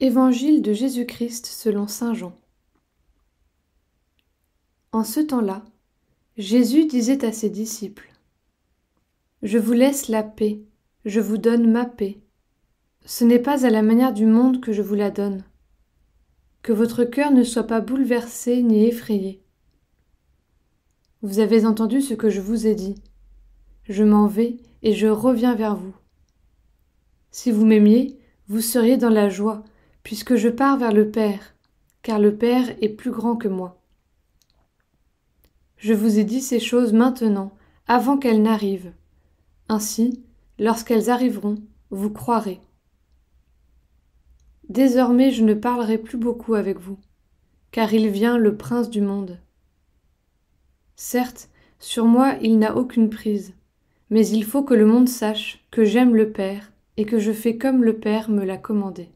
Évangile de Jésus-Christ selon saint Jean. En ce temps-là, Jésus disait à ses disciples : « Je vous laisse la paix, je vous donne ma paix. Ce n'est pas à la manière du monde que je vous la donne. Que votre cœur ne soit pas bouleversé ni effrayé. Vous avez entendu ce que je vous ai dit. Je m'en vais et je reviens vers vous. Si vous m'aimiez, vous seriez dans la joie, puisque je pars vers le Père, car le Père est plus grand que moi. Je vous ai dit ces choses maintenant, avant qu'elles n'arrivent. Ainsi, lorsqu'elles arriveront, vous croirez. Désormais je ne parlerai plus beaucoup avec vous, car il vient le Prince du monde. Certes, sur moi il n'a aucune prise, mais il faut que le monde sache que j'aime le Père et que je fais comme le Père me l'a commandé.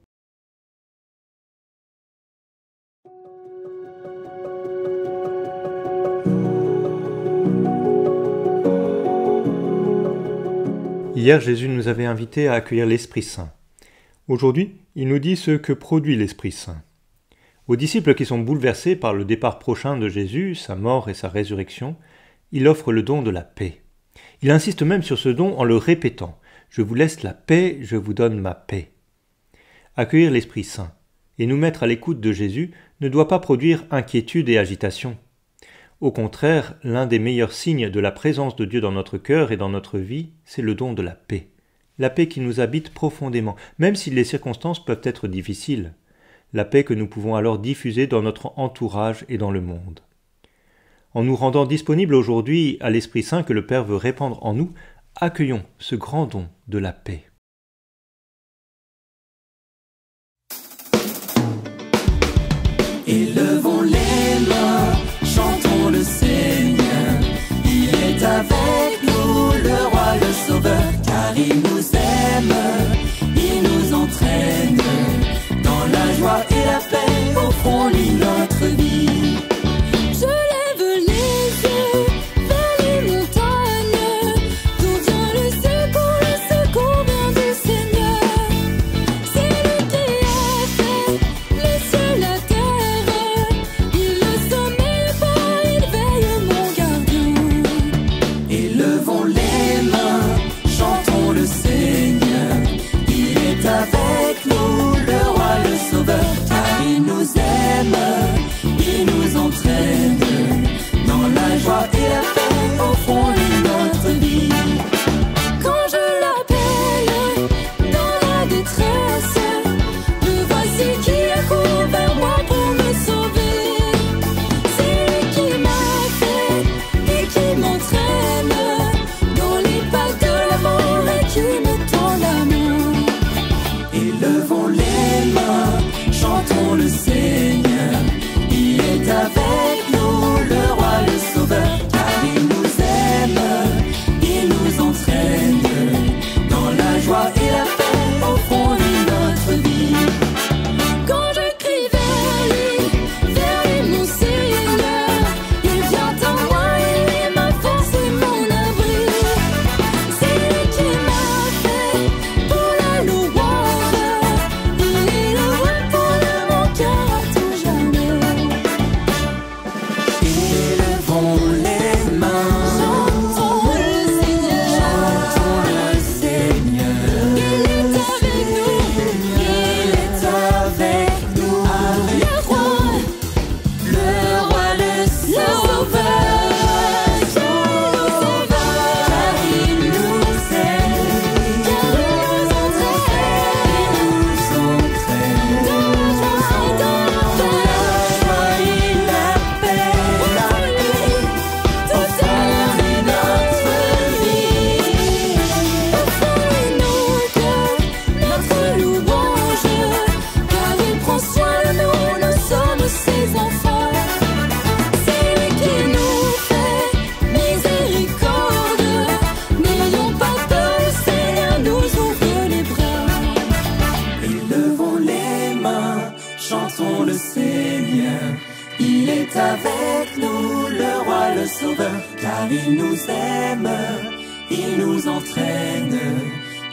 Hier, Jésus nous avait invités à accueillir l'Esprit Saint. Aujourd'hui, il nous dit ce que produit l'Esprit Saint. Aux disciples qui sont bouleversés par le départ prochain de Jésus, sa mort et sa résurrection, il offre le don de la paix. Il insiste même sur ce don en le répétant : « Je vous laisse la paix, je vous donne ma paix ». Accueillir l'Esprit Saint et nous mettre à l'écoute de Jésus ne doit pas produire inquiétude et agitation. Au contraire, l'un des meilleurs signes de la présence de Dieu dans notre cœur et dans notre vie, c'est le don de la paix. La paix qui nous habite profondément, même si les circonstances peuvent être difficiles. La paix que nous pouvons alors diffuser dans notre entourage et dans le monde. En nous rendant disponibles aujourd'hui à l'Esprit Saint que le Père veut répandre en nous, accueillons ce grand don de la paix. Élevons les mains, chantons le Seigneur. Il est avec nous, le Roi, le Sauveur, car il nous aime, il nous entraîne dans la joie et la paix, au fond lit notre vie. Je lève les yeux vers les montagnes, d'où vient le secours vient du Seigneur. C'est lui qui a fait les cieux, la terre, il ne sommeille pas, il veille mon gardien. Élevons les mains, chantons le Seigneur. Il est avec nous, le Roi, le Sauveur, car il nous aime, il nous entraîne dans la joie et la paix, au fond de notre vie. Quand je l'appelle dans la détresse, le voici qui accourt vers moi pour me sauver. C'est lui qui m'a fait et qui m'entraîne dans les pas de l'amour et qui me tend la main. Élevons les mains, chantons le Seigneur. Il est avec nous, le Roi, le Sauveur, car il nous aime, il nous entraîne dans la joie et la paix, au fond de notre vie. Quand je crie vers lui, mon Seigneur, il vient à moi, il est ma force et mon abri. C'est lui qui m'a fait pour la louange, il est le roi pour mon cœur à tout jamais. Élevons les mains, Chantons le Seigneur, chantons le Seigneur. il est avec nous, Il est avec nous, le roi, le Sauveur, car il nous aime, il nous entraîne dans la joie et la paix, au cœur de notre vie. notre louange, car il prend soin de nous, nous sommes ses enfants. C'est lui qui nous fait miséricorde, n'ayons pas peur, le Seigneur nous ouvre les bras. Élevons les mains, chantons le Seigneur. Il est avec nous, le Roi, le Sauveur, car il nous aime, il nous entraîne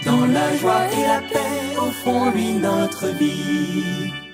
dans dans la joie et la paix, offrons-lui notre vie.